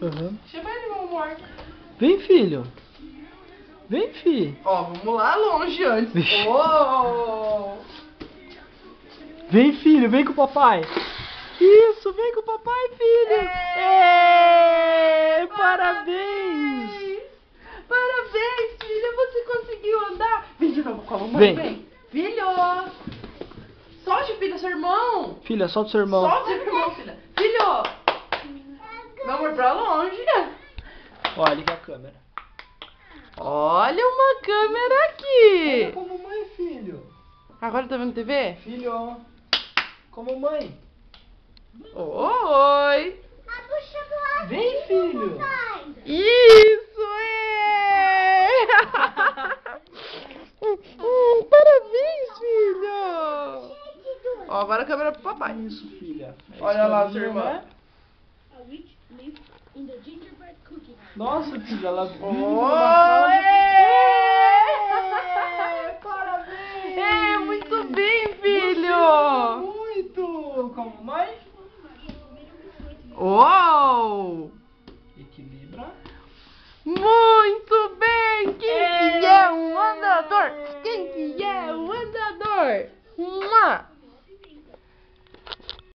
Uhum. Chama ele, meu amor. Vem, filho. Vem, filho. Ó, vamos lá longe antes. Vixe. Oh! Vem, filho, vem com o papai. Isso, vem com o papai, filho. Parabéns. Parabéns, filha, você conseguiu andar. Vem de novo com a mamãe, vem. Filho. Solte, filho, seu irmão. Filha, solta o seu irmão. Solta seu irmão, filha. Filho. Meu amor, pra longe. Olha aqui a câmera. Olha uma câmera aqui. Olha com a mamãe, filho. Agora tá vendo TV? Filho, com a mamãe. Oi. Vem, filho. Isso, parabéns, filho. Ó, agora a câmera pro papai. Isso, filha. Olha lá, seu irmão. né? Nossa, filha, ela vive numa Oi. casa. Parabéns. É, muito bem, filho. Muito. Com a mamãe. Uou. Equilibra. Muito bem. Quem que é um andador? Quem que é um andador? Mua.